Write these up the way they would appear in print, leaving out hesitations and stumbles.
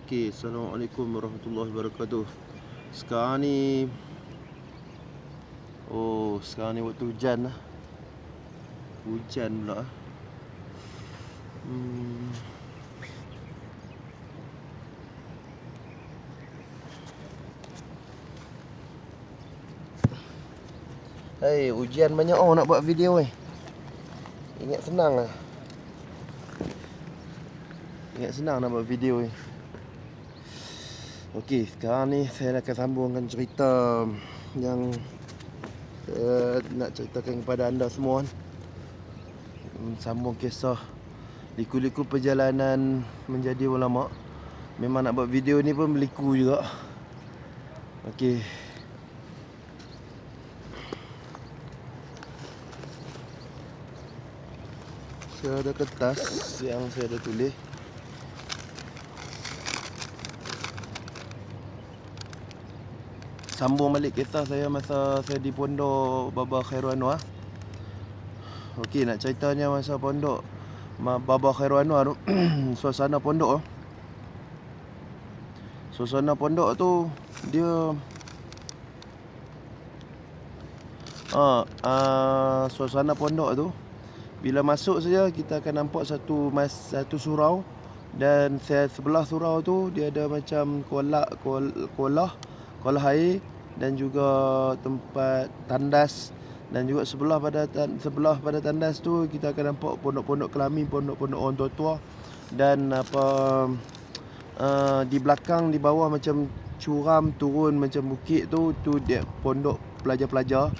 Okey, Assalamualaikum warahmatullahi wabarakatuh. Sekarang ni waktu hujan lah. Hujan pula. Hujan banyak nak buat video ni. Ingat senang nak buat video ni. Okey, sekarang ni saya akan sambungkan cerita yang nak ceritakan kepada anda semua. Sambung kisah liku-liku perjalanan menjadi ulama. Memang nak buat video ni pun berliku juga. Okey. Saya ada kertas yang saya ada tulis. Sambung balik kisah saya masa saya di pondok Baba Khairul Anwar. Okey, nak ceritanya masa pondok Baba Khairul Anwar tu suasana pondok tu dia suasana pondok tu bila masuk saja kita akan nampak satu surau, dan sebelah surau tu dia ada macam kolah air dan juga tempat tandas, dan juga sebelah pada tandas tu kita akan nampak pondok-pondok kelami, pondok-pondok orang tua-tua, dan di belakang di bawah macam curam turun macam bukit tu dia pondok pelajar-pelajar.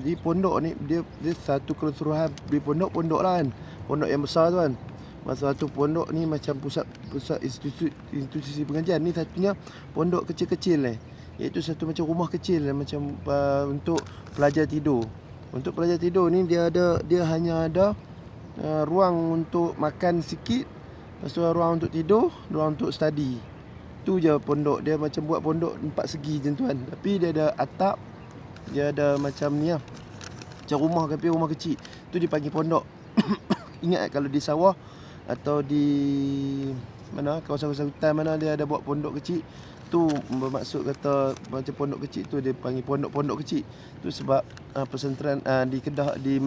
Di pondok ni dia satu keseluruhan di pondok lah kan. Pondok yang besar tu kan. Masa satu pondok ni macam pusat institusi pengajian. Ni satunya pondok kecil-kecil ni, iaitu satu macam rumah kecil macam untuk pelajar tidur. Untuk pelajar tidur ni dia hanya ada ruang untuk makan sikit, lepas tu ruang untuk tidur, ruang untuk study. Tu je pondok. Dia macam buat pondok 4 segi macam tu kan. Tapi dia ada atap, dia ada macam ni lah, macam rumah tapi rumah kecil. Tu dipanggil pondok. Ingat kalau di sawah atau di mana kawasan-kawasan hutan mana dia ada buat pondok kecil, tu bermaksud kata macam pondok kecil tu dia panggil pondok kecil. Tu sebab pesantren di Kedah di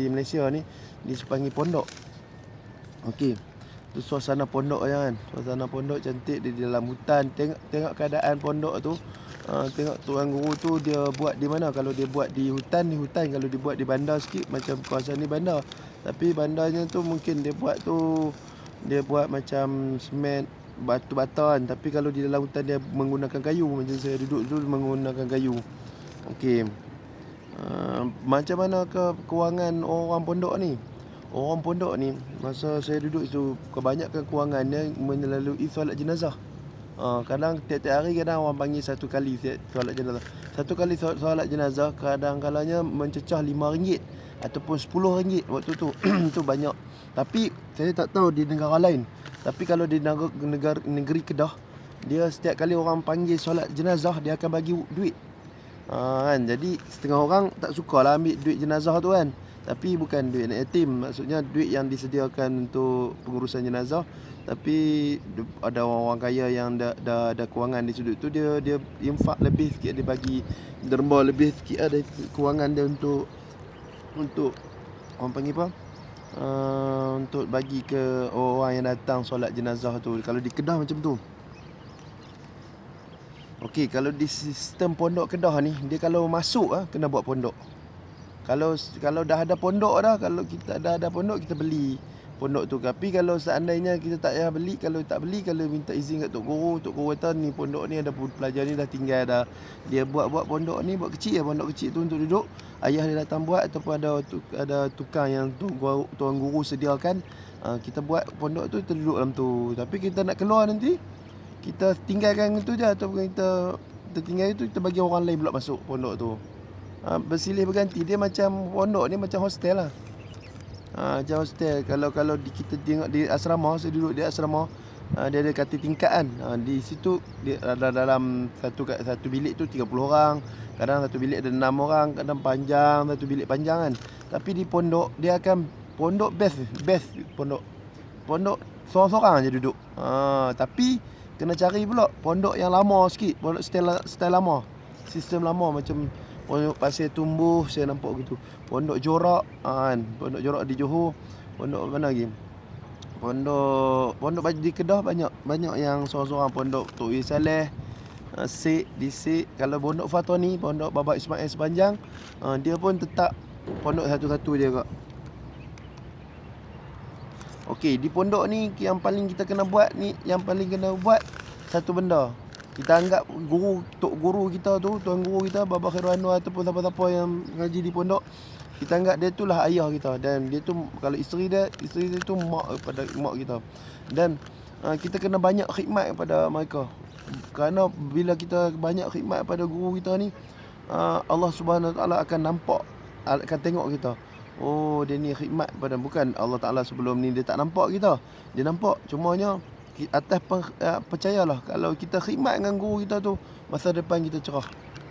Malaysia ni dipanggil pondok. Okey. Tu suasana pondok je kan. Suasana pondok cantik di dalam hutan. Tengok keadaan pondok tu. Tengok tuan guru tu dia buat di mana. Kalau dia buat di hutan. Kalau dia buat di bandar sikit, macam kawasan ni bandar. Tapi bandarnya tu mungkin dia buat macam semen, batu bata kan. Tapi kalau di dalam hutan dia menggunakan kayu. Macam saya duduk tu menggunakan kayu. Okey. Macam mana kewangan orang pondok ni? Orang pondok ni masa saya duduk tu kebanyakan kewangannya melalui solat jenazah. Kadang tiap-tiap hari kadang orang panggil satu kali solat jenazah. Satu kali solat jenazah kadang-kadangnya mencecah RM5 ataupun RM10 waktu tu. Itu banyak. Tapi saya tak tahu di negara lain. Tapi kalau di negeri Kedah, dia setiap kali orang panggil solat jenazah dia akan bagi duit. Kan, jadi setengah orang tak sukalah ambil duit jenazah tu kan. Tapi bukan duit anak yatim, maksudnya duit yang disediakan untuk pengurusan jenazah. Tapi ada orang kaya yang dah ada kewangan di sudut tu, dia infak lebih sikit, dia bagi derma lebih sikit ada kewangan dia untuk orang panggil apa? Untuk bagi ke orang yang datang solat jenazah tu. Kalau di Kedah macam tu. Okey, kalau di sistem pondok Kedah ni, dia kalau masuk kena buat pondok. Kalau dah ada pondok dah, kalau kita dah ada pondok, kita beli pondok tu. Tapi kalau seandainya kita tak payah beli, kalau minta izin kat tok guru kata ni pondok ni ada pelajar ni dah tinggal dah. Dia buat pondok ni buat kecil pondok kecil tu untuk duduk. Ayah dia datang buat ataupun ada tukang yang tuan guru sediakan. Kita buat pondok tu, kita duduk dalam tu. Tapi kita nak keluar nanti, kita tinggalkan itu je, ataupun kita tinggal itu, kita bagi orang lain pula masuk pondok tu. Bersilih berganti. Dia macam pondok ni macam hostel lah. Macam hostel. Kalau kita tengok di asrama, saya duduk di asrama, dia ada kata tingkat kan. Di situ dia ada dalam satu bilik tu 30 orang. Kadang satu bilik ada 6 orang, kadang panjang, satu bilik panjang kan. Tapi di pondok dia akan pondok best pondok Seorang-seorang je duduk. Tapi kena cari pula pondok yang lama sikit, pondok style lama. Sistem lama macam pondok Pasir Tumbuh saya nampak gitu. Pondok Jorak kan, pondok Jorak di Johor. Pondok mana lagi? Pondok di Kedah banyak yang seorang-seorang. Pondok Tok Wei Saleh, Sik di Sik. Kalau pondok Fatoni, pondok Baba Ismail Sepanjang, dia pun tetap pondok satu-satu je kak. Okey, di pondok ni yang paling kita kena buat ni, yang paling kena buat satu benda. Kita anggap tok guru kita tu, tuan guru kita, Baba Khairul Anwar ataupun siapa-siapa yang ngaji di pondok, kita anggap dia tu lah ayah kita, dan dia tu kalau isteri dia tu mak kepada mak kita. Dan kita kena banyak khidmat kepada mereka. Kerana bila kita banyak khidmat pada guru kita ni, Allah Subhanahu Wa Taala akan nampak, akan tengok kita. Oh, dia ni khidmat pada, bukan Allah Taala sebelum ni dia tak nampak kita. Dia nampak, cumanya atas percayalah, kalau kita khidmat dengan guru kita tu, masa depan kita cerah.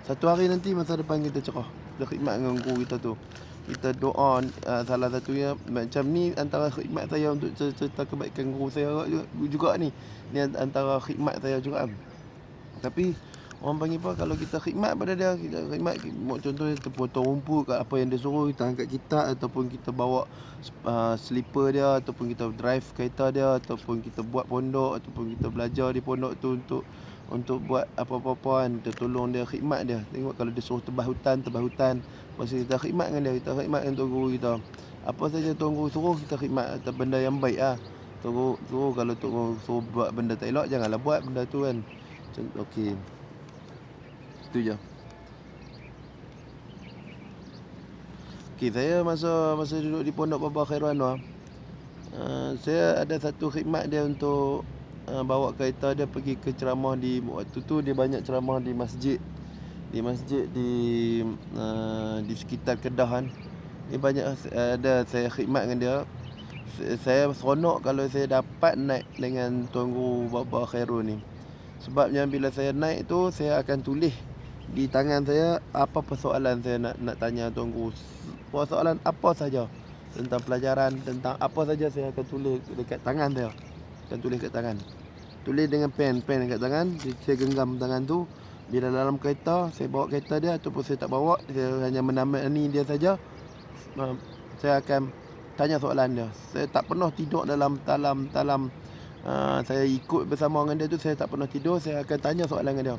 Satu hari nanti masa depan kita cerah. Kita khidmat dengan guru kita tu. Kita doa, salah satunya macam ni antara khidmat saya untuk cerita kebaikan guru saya juga ni. Ni antara khidmat saya juga. Tapi orang panggil apa, kalau kita khidmat pada dia, kita khidmat, contohnya kita potong rumput kat apa yang dia suruh, kita angkat kitab, ataupun kita bawa slipper dia, ataupun kita drive kereta dia, ataupun kita buat pondok, ataupun kita belajar di pondok tu untuk buat apa-apa kan, kita tolong dia, khidmat dia. Tengok kalau dia suruh tebas hutan, masa kita khidmat dengan dia, kita khidmat dengan tuan guru kita. Apa saja tuan guru suruh, kita khidmat atas benda yang baik lah. Tuan guru kalau tuan guru suruh buat benda tak elok, janganlah buat benda tu kan. Okey, itu je. Okey, saya masa duduk di pondok Baba Khairul Anwar, saya ada satu khidmat dia untuk bawa kereta dia pergi ke ceramah di, waktu tu dia banyak ceramah di masjid di sekitar Kedah kan. Dia banyak ada saya khidmat dengan dia. Saya seronok kalau saya dapat naik dengan tuan guru Baba Khairul ni. Sebabnya bila saya naik tu, saya akan tulis di tangan saya apa persoalan saya nak tanya tuan guru. Persoalan apa saja tentang pelajaran, tentang apa saja, saya akan tulis dekat tangan saya. Akan tulis kat tangan. Tulis dengan pen dekat tangan, saya genggam tangan tu. Bila dalam kereta, saya bawa kereta dia ataupun saya tak bawa, saya hanya menemani dia saja, saya akan tanya soalan dia. Saya tak pernah tidur dalam saya ikut bersama dengan dia tu, saya tak pernah tidur, saya akan tanya soalan dengan dia.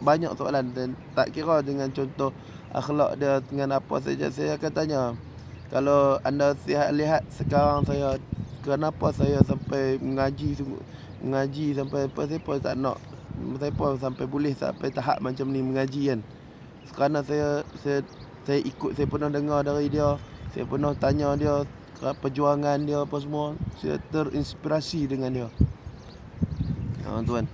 banyak soalan, dan tak kira dengan contoh akhlak dia dengan apa saja, saya akan tanya. Kalau anda lihat sekarang saya, kenapa saya sampai mengaji sampai apa, saya pun tak nak, saya pun sampai boleh sampai tahap macam ni mengaji kan. Kerana saya ikut, saya pernah dengar dari dia, saya pernah tanya dia perjuangan dia apa semua, saya terinspirasi dengan dia. Tuan.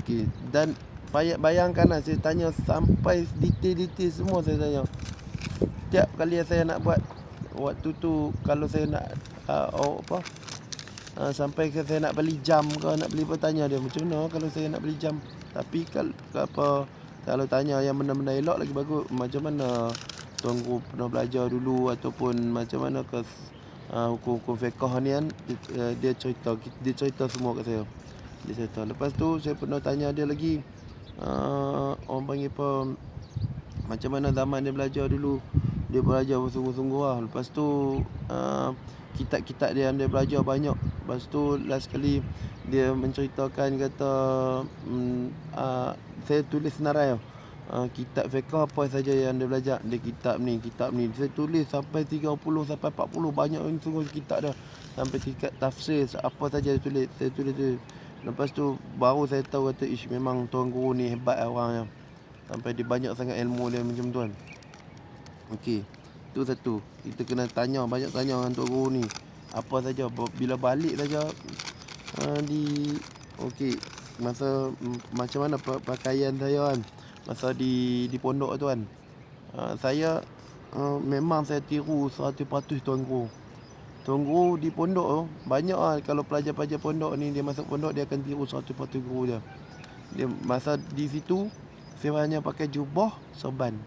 Okey, dan bayangkanlah saya tanya sampai detail semua, saya tanya. Setiap kali saya nak buat, waktu tu kalau saya nak sampai saya nak beli jam ke, nak beli apa, tanya dia macam mana kalau saya nak beli jam. Tapi kalau tanya yang benda-benda elok lagi bagus, macam mana tuan guru pernah belajar dulu, ataupun macam mana ke hukum-hukum fiqh ni kan, dia cerita semua kat saya. Dia cerita. Lepas tu saya pernah tanya dia lagi, orang panggil apa, macam mana zaman dia belajar dulu. Dia belajar bersungguh-sungguh lah. Lepas tu kitab-kitab dia belajar banyak. Lepas tu last sekali dia menceritakan, kata saya tulis senarai kitab fiqh apa saja yang dia belajar. Dia kitab ni saya tulis sampai 30 sampai 40, banyak sungguh kitab dia. Sampai tingkat tafsir apa saja saya tulis. Lepas tu baru saya tahu, kata memang tuan guru ni hebat orangnya. Sampai dia banyak sangat ilmu dia macam tuan. Okey, tu satu. Kita kena banyak tanya dengan tuan guru ni. Apa saja, bila balik saja okey, masa macam mana pakaian saya kan, masa di pondok tu kan, saya memang saya tiru 100% tuan guru. Tuan guru di pondok tu banyak lah, kalau pelajar-pelajar pondok ni dia masuk pondok, dia akan tiru 100% guru dia. Dia masa di situ saya hanya pakai jubah serban.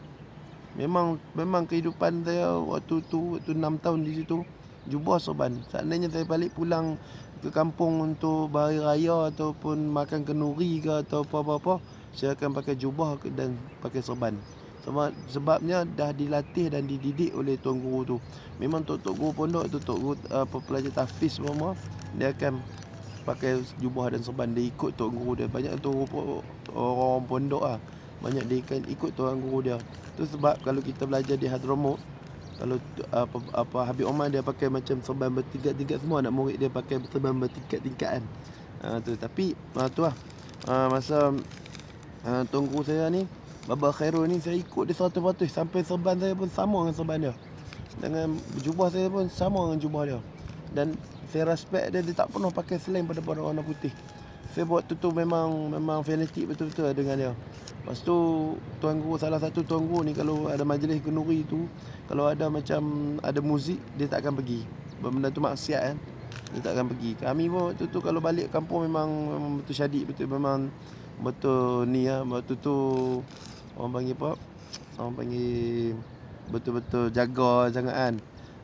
Memang kehidupan saya waktu 6 tahun di situ, jubah sorban. Seandainya saya balik pulang ke kampung untuk berhari raya ataupun makan kenduri ke atau apa-apa, saya akan pakai jubah dan pakai sorban. Sebabnya dah dilatih dan dididik oleh tuan guru tu. Memang tok guru pondok tu, tok guru pelajar tahfiz semua, dia akan pakai jubah dan sorban. Dia ikut tok guru dia. Banyak tu orang pondok lah, banyak dia ikut tuan guru dia. Tu sebab kalau kita belajar di Hadramaut, kalau Habib Omar dia pakai macam sorban bertingkat-tingkat, semua anak murid dia pakai sorban bertingkat-tingkat kan. Tu tapi tu lah masa tuan guru saya ni, Baba Khairul ni, saya ikut dia 100%. Sampai sorban saya pun sama dengan sorban dia, dengan jubah saya pun sama dengan jubah dia. Dan saya respect dia tak pernah pakai selain pada warna putih. Saya buat tu memang fanatik betul-betul dengan dia. Lepas tu tuan guru, salah satu tuan guru ni, kalau ada majlis kenduri tu, kalau ada macam ada muzik, dia tak akan pergi. Benda tu maksiat kan, dia tak akan pergi. Kami pun waktu tu kalau balik kampung memang betul syadik, betul memang betul ni lah. Waktu tu orang panggil apa? Orang panggil betul-betul jaga sangat kan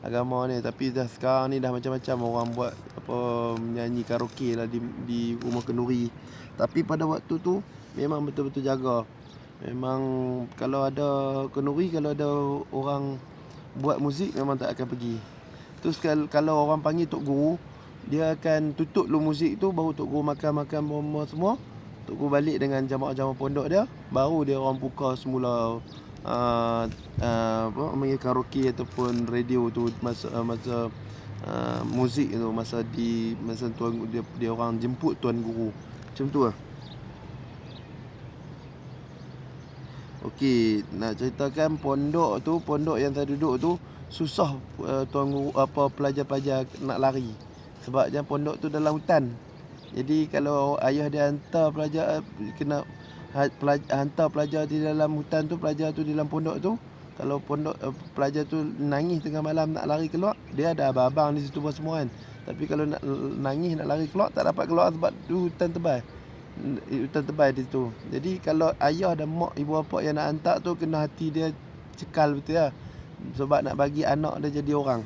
agama ni. Tapi dah sekarang ni dah macam-macam orang buat apa, menyanyi karaoke lah di rumah kenduri. Tapi pada waktu tu memang betul-betul jaga. Memang kalau ada kenduri, kalau ada orang buat muzik, memang tak akan pergi. Terus kalau orang panggil tok guru, dia akan tutup lu muzik tu, baru tok guru makan semua. Tok guru balik dengan jamaah-jamaah pondok dia, baru dia orang buka semula apa namanya, karaoke ataupun radio tu, masa muzik tu, masa tuan dia orang jemput tuan guru. Macam tu lah. Okey, nak ceritakan pondok yang saya duduk tu susah tuan guru pelajar-pelajar nak lari. Sebabnya pondok tu dalam hutan. Jadi kalau ayah dia hantar pelajar, kena hantar pelajar di dalam hutan tu, pelajar tu di dalam pondok tu. Kalau pelajar tu nangis tengah malam nak lari keluar, dia ada abang-abang di situ semua kan. Tapi kalau nak nangis nak lari keluar, tak dapat keluar sebab tu hutan tebal di situ. Jadi kalau ayah dan mak, ibu bapa yang nak hantar tu, kena hati dia cekal betul lah. Sebab nak bagi anak dia jadi orang.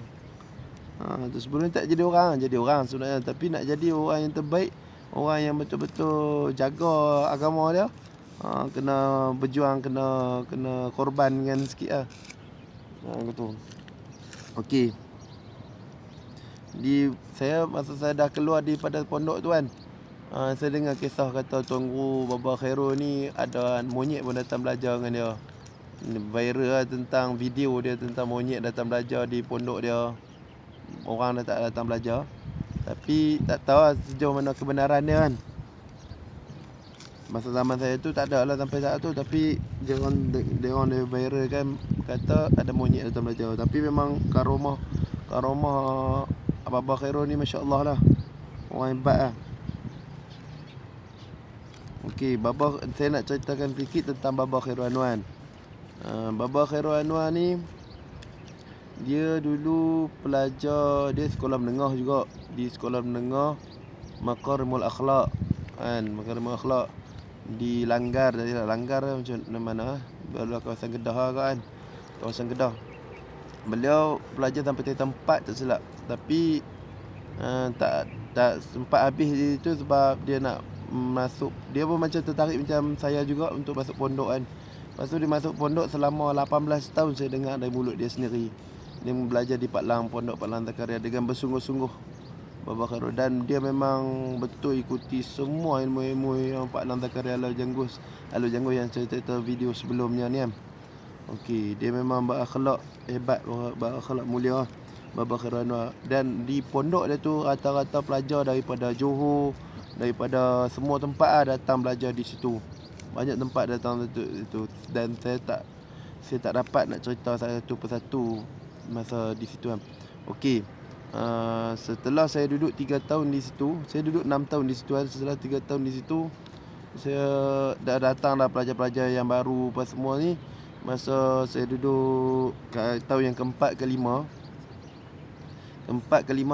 Tu sebelum tak jadi orang sebenarnya. Tapi nak jadi orang yang terbaik, orang yang betul-betul jaga agama dia, kena berjuang, kena korbankan sikit lah. Gitu. Okey. Masa saya dah keluar daripada pondok tu kan, saya dengar kisah kata tuan guru Baba Khairul ni ada monyet pun datang belajar dengan dia. Viral lah tentang video dia, tentang monyet datang belajar di pondok dia. Orang dah tak datang belajar. Tapi tak tahu lah sejauh mana kebenaran dia kan. Masa zaman saya tu tak ada lah sampai saat tu. Tapi dia orang viral kan, kata ada monyet datang belajar. Tapi memang karomah Baba Khairul ni Masya Allah lah, orang hebat lah. Okey, saya nak ceritakan sikit tentang Baba Khairul Anwar. Baba Khairul Anwar ni, dia dulu pelajar, dia sekolah menengah juga. Di sekolah menengah Makarimul Akhlak kan, Makarimul Akhlak di Langgar. Jadi Langgar macam mana, belah kawasan Kedah kan, kawasan Kedah. Beliau pelajar sampai tingkatan 4 tak silap. Tapi tak sempat habis di situ sebab dia nak masuk. Dia pun macam tertarik macam saya juga untuk masuk pondok kan. Lepas tu dia masuk pondok selama 18 tahun saya dengar dari mulut dia sendiri. Dia belajar di Pondok Pak Lang Zakaria dengan bersungguh-sungguh, Baba Khairul. Dan dia memang betul ikuti semua ilmu-ilmu yang Pak Lang Zakaria Alur Janggus yang saya cerita video sebelumnya ni kan. Okey, dia memang berakhlak hebat, berakhlak mulia, Baba Khairul Anwar. Dan di pondok dia tu rata-rata pelajar daripada Johor, daripada semua tempat datang belajar di situ. Banyak tempat datang itu. Dan saya tak dapat nak cerita satu persatu masa di situ kan. Okey, setelah saya duduk 3 tahun di situ, saya duduk 6 tahun di situ kan. Setelah 3 tahun di situ, saya dah datang dah pelajar-pelajar yang baru apa semua ni. Masa saya duduk tahun yang keempat, kelima,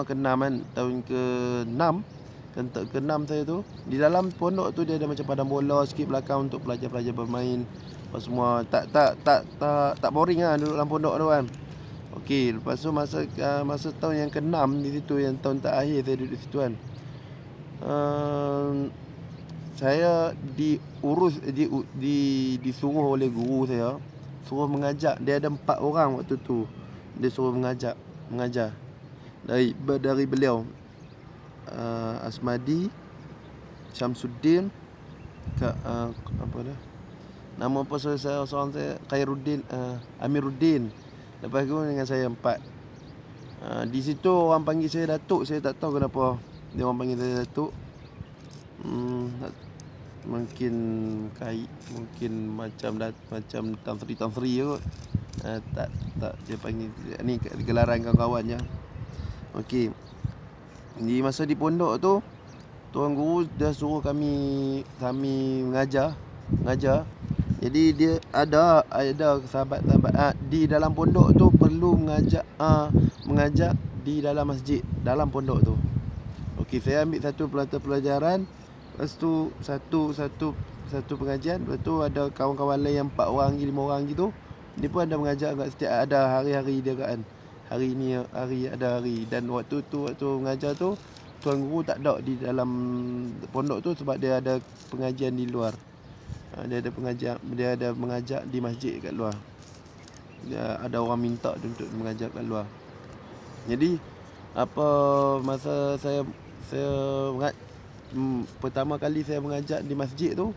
keenam kan. Tahun ke-6 saya tu, di dalam pondok tu dia ada macam padang bola sikit belakang untuk pelajar-pelajar bermain apa semua. Tak boring lah duduk dalam pondok tu kan. Okey, lepas tu masa tahun yang ke-6 di situ, yang tahun terakhir saya duduk di situ kan. Saya disuruh oleh guru saya, suruh mengajak. Dia ada 4 orang waktu tu. Dia suruh mengajar dari beliau, Asmadi, Syamsuddin, apa dah? Nama apa seorang saya, Khairuddin, Amiruddin. Lepas tu dengan saya 4. Di situ orang panggil saya Datuk. Saya tak tahu kenapa dia orang panggil saya Datuk. Mungkin macam Tan Sri kot. Tak dia panggil ni gelaran kawan-kawan je. Okey. Di masa di pondok tu, tuan guru dah suruh kami mengajar. Jadi dia ada sahabat-sahabat di dalam pondok tu perlu mengajar di dalam masjid dalam pondok tu. Okey, saya ambil satu pelajaran. Lepas tu satu pengajian. Lepas tu ada kawan-kawan lain yang 4 orang, 5 orang gitu. Dia pun ada mengajar kat setiap ada hari-hari dia kan. Hari ni ada hari. Dan waktu mengajar tu, tuan guru tak ada di dalam pondok tu sebab dia ada pengajian di luar. Dia ada mengajar di masjid kat luar. Dia ada orang minta dia untuk mengajar kat luar. Jadi masa saya pertama kali saya mengajar di masjid tu,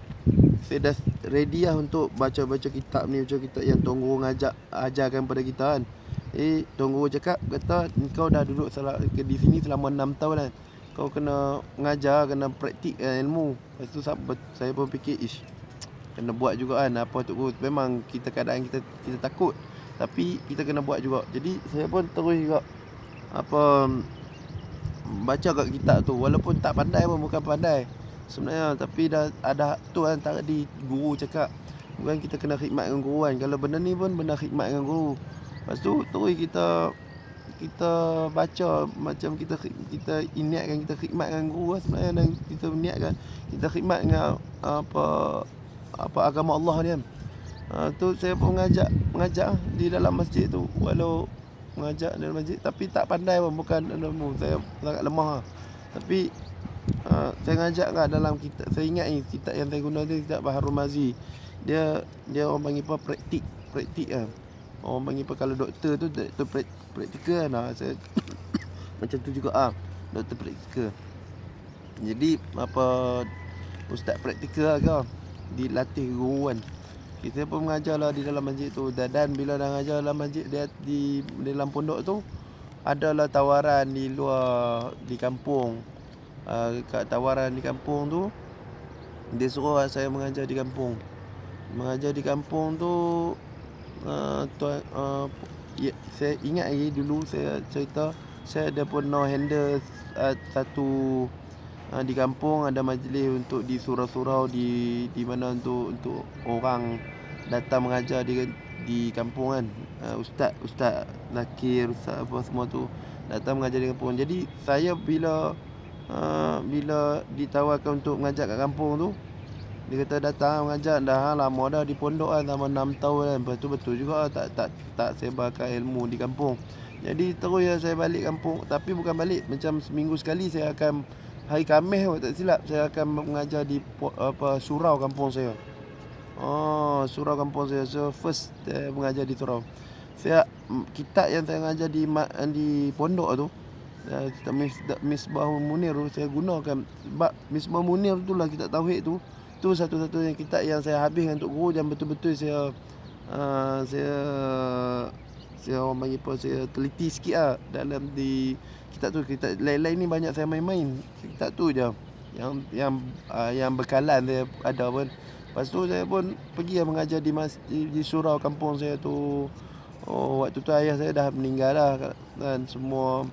saya dah ready lah untuk baca kitab ni, baca kitab yang tuan guru ajarkan pada kita kan. Tuan guru cakap, kata kau dah duduk di sini selama 6 tahun kan. Kau kena mengajar, kena praktik ilmu. Lepas tu saya pun fikir, kena buat juga kan. Apa tu guru, memang keadaan kita takut, tapi kita kena buat juga. Jadi saya pun terus juga baca kat kitab tu. Walaupun tak pandai pun, bukan pandai sebenarnya, tapi dah ada tu kan. Tadi guru cakap bukan kita kena khidmat dengan guru kan. Kalau benda ni pun benda khidmat dengan guru. Lepas tu terus kita baca macam kita niatkan kita khidmat dengan guru lah sebenarnya. Dan kita niatkan kita khidmat dengan apa agama Allah ni kan. Tu saya pun mengajar di dalam masjid tu. Walau mengajar dalam masjid tapi tak pandai pun, bukan ilmu saya sangat lemah lah. Tapi saya ngajak kat dalam kitab. Saya ingat ni kitab yang saya guna tu, kitab Baharul Mazi. Dia orang panggil apa, praktik lah. Orang panggil apa, kalau doktor tu praktikal kan. Saya macam tu juga doktor praktikal. Jadi ustaz praktikal lah, dilatih guru kan. Kita pun mengajar lah di dalam masjid tu. Dan bila dah mengajar dalam masjid, dia di dalam pondok tu adalah tawaran di luar, di kampung. Kat tawaran di kampung tu, dia suruh saya mengajar di kampung. Mengajar di kampung tu, saya ingat lagi dulu saya cerita, saya ada pernah handle satu di kampung ada majlis untuk di surau-surau di mana untuk orang datang mengajar di kampung kan. Ustaz Nakir, ustaz apa semua tu datang mengajar di kampung. Jadi saya bila ditawarkan untuk mengajar kat kampung tu, dia kata datang mengajar dah lama dah di pondok kan, selama 6 tahun kan. Betul juga tak sebarkan ilmu di kampung. Jadi terus saya balik kampung, tapi bukan balik, macam seminggu sekali saya akan, hari Khamis tak silap, saya akan mengajar di surau kampung saya. Surau kampung saya. So first saya mengajar di surau. Kitab yang saya mengajar di pondok tu, Misbahul Munir tu saya gunakan. Sebab Misbahul Munir tu lah kitab tauhid tu. Tu satu-satunya kitab yang saya habiskan untuk guru, dan betul-betul saya orang panggil apa, saya teliti sikit lah dalam di kitab tu. Kitab lain-lain ni banyak saya main-main. Kitab tu je yang bekalan saya ada pun. Lepas tu saya pun pergi mengajar di surau kampung saya tu. Waktu tu ayah saya dah meninggal dah kan semua.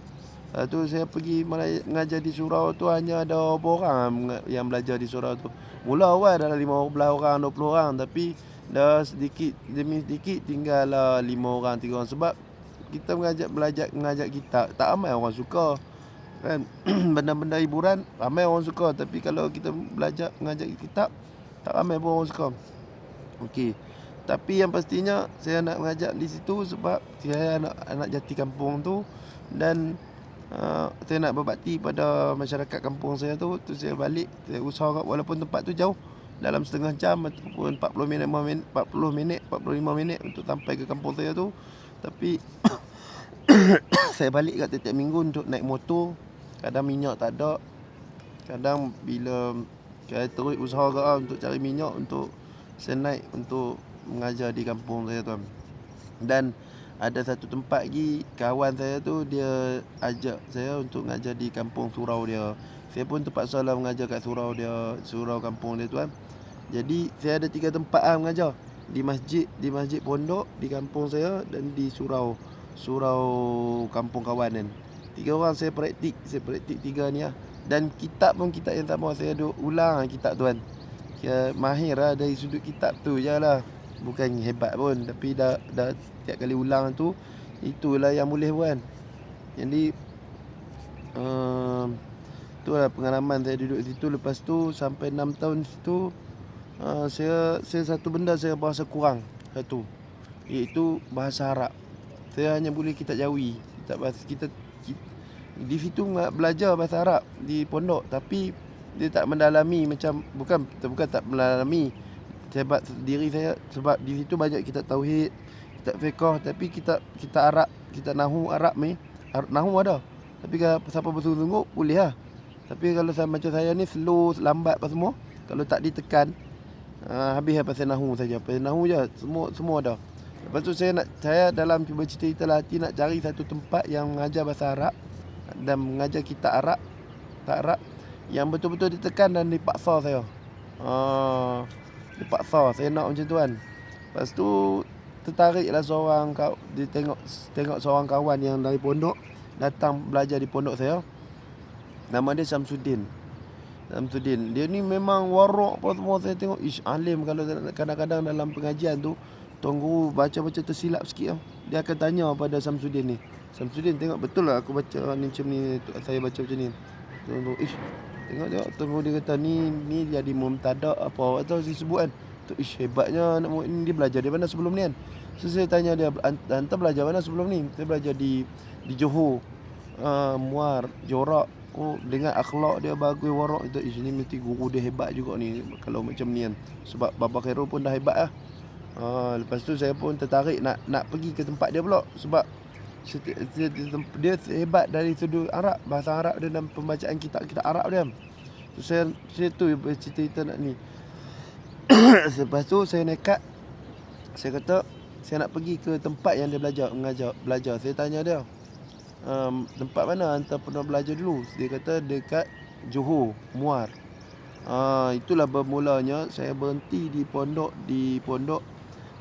Tu saya pergi mengajar di surau tu, hanya ada berapa orang yang belajar di surau tu. Mula awal dalam 15 orang, 20 orang, tapi dah sedikit demi sedikit tinggal 5 orang, 3 orang. Sebab kita mengajar kitab, tak ramai orang suka kan. Benda-benda hiburan ramai orang suka, tapi kalau kita mengajar kitab tak ramai pun orang suka. Okey. Tapi yang pastinya saya nak mengajak di situ sebab saya anak jati kampung tu, dan saya nak berbakti pada masyarakat kampung saya tu saya balik, saya usaha walaupun tempat tu jauh, dalam setengah jam ataupun 40 minit, 40 minit, 45 minit untuk sampai ke kampung saya tu. Tapi saya balik kat tiap-tiap minggu untuk naik motor. Kadang minyak tak ada, kadang bila saya terus usaha untuk cari minyak untuk saya naik untuk mengajar di kampung saya tuan. Dan ada satu tempat lagi, kawan saya tu dia ajak saya untuk mengajar di kampung surau dia. Saya pun terpaksa lah mengajar kat surau dia, surau kampung dia tuan. Jadi saya ada 3 tempat mengajar. Di masjid pondok di kampung saya, dan di surau kampung kawan kan. 3 orang saya praktik 3 ni lah. Dan kitab pun kitab yang sama, saya duk ulang kitab tuan. Kira mahir lah dari sudut kitab tu je lah. Bukan hebat pun, tapi dah tiap kali ulang tu, itulah yang boleh buat. Jadi itulah pengalaman saya duduk situ. Lepas tu sampai 6 tahun situ, saya satu benda saya berasa kurang satu, iaitu bahasa Arab. Saya hanya boleh kitab Jawi, kita di situ belajar bahasa Arab di pondok, tapi dia tak mendalami, macam bukan tak mendalami sebab diri saya, sebab di situ banyak kitab tauhid, kitab fiqh, tapi kitab Arab, kitab nahu Arab ni, nahu ada, tapi kalau siapa bersungguh-sungguh boleh lah. Tapi kalau macam saya ni slow, lambat apa semua, kalau tak ditekan, habis pasal nahu saja, pasal nahu je, semua ada. Lepas tu saya dalam cuba cita-cita hati nak cari satu tempat yang mengajar bahasa Arab dan mengajar kitab Arab yang betul-betul ditekan dan dipaksa saya. Dipaksa saya nak macam tu kan. Lepas tu tertariklah dia tengok seorang kawan yang dari pondok datang belajar di pondok saya. Nama dia Samsudin. Dia ni memang warak apa semua. Saya tengok alim. Kalau kadang-kadang dalam pengajian tu tuan guru baca-baca tersilap sikit, dia akan tanya pada Samsudin ni, Samsudin, tengok betul lah aku baca ni macam ni, saya baca macam ni. Tengok tuan guru dia kata ni jadi mubtada apa atau disebut kan. Tu hebatnya anak murid ni, dia belajar di mana sebelum ni kan. So saya tanya dia, hantar belajar mana sebelum ni? Saya belajar di Johor, Muar, Jorak. Oh, dengan akhlak dia bagus, warak. Ni mesti guru dia hebat juga ni kalau macam ni kan. Sebab Baba Khairul pun dah hebat lah. Lepas tu saya pun tertarik nak pergi ke tempat dia pula, sebab dia hebat dari sudut Arab, bahasa Arab dia dan pembacaan kitab Arab dia. So saya tu cerita nak ni. Lepas tu saya nekat, saya kata saya nak pergi ke tempat yang dia belajar. Saya tanya dia, tempat mana hantar pernah belajar dulu? Dia kata dekat Johor, Muar. Itulah bermulanya saya berhenti di pondok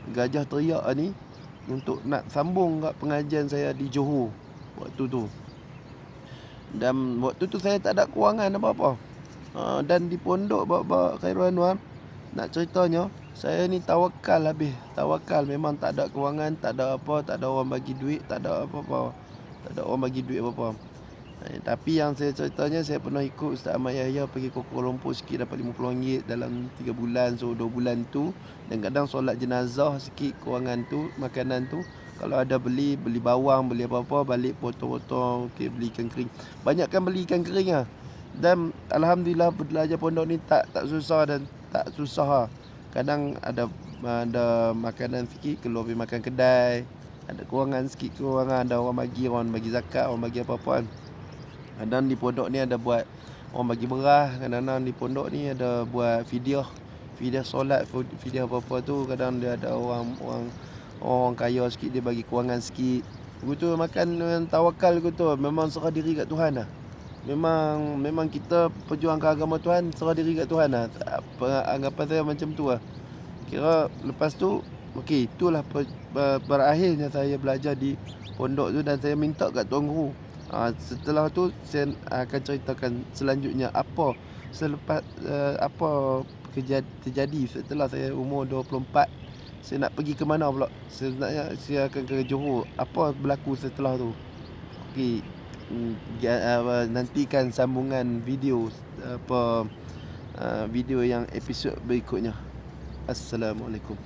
Gajah Teriak ni untuk nak sambung kat pengajian saya di Johor waktu tu. Dan waktu tu saya tak ada kewangan apa-apa. Dan di pondok Baba Khairul Anwar, nak ceritanya, saya ni tawakal habis. Tawakal, memang tak ada kewangan, tak ada apa, tak ada orang bagi duit, tak ada apa-apa. Tak ada orang bagi duit apa-apa. Tapi yang saya ceritanya, saya pernah ikut Ustaz Ahmad Yahya pergi ke Kuala Lumpur sikit, dapat RM50 dalam 3 bulan. So 2 bulan tu, dan kadang solat jenazah sikit kewangan tu, makanan tu, kalau ada beli bawang, beli apa-apa, balik potong-potong, beli ikan kering. Banyakkan beli ikan kering lah. Dan Alhamdulillah belajar pondok ni tak susah dan tak susah lah. Kadang ada makanan sikit, keluar pergi makan kedai, ada kewangan sikit, ada orang bagi zakat, orang bagi apa-apa kan. Kadang di pondok ni ada buat orang bagi beras, kadang-kadang di pondok ni ada buat fidyah solat, fidyah apa-apa tu. Kadang dia ada orang kaya sikit, dia bagi kewangan sikit. Begitu makan dengan tawakal gitu. Memang serah diri kat Tuhan lah. Memang kita perjuangkan agama Tuhan, serah diri kat Tuhan lah. Anggapan saya macam tu lah. Kira lepas tu, okey, itulah berakhirnya saya belajar di pondok tu. Dan saya minta kat tuan guru, setelah tu saya akan ceritakan selanjutnya apa terjadi setelah saya umur 24. Saya nak pergi ke mana pula? Sebenarnya saya akan ke Johor. Apa berlaku setelah tu? Okey, nantikan sambungan video video yang episod berikutnya. Assalamualaikum.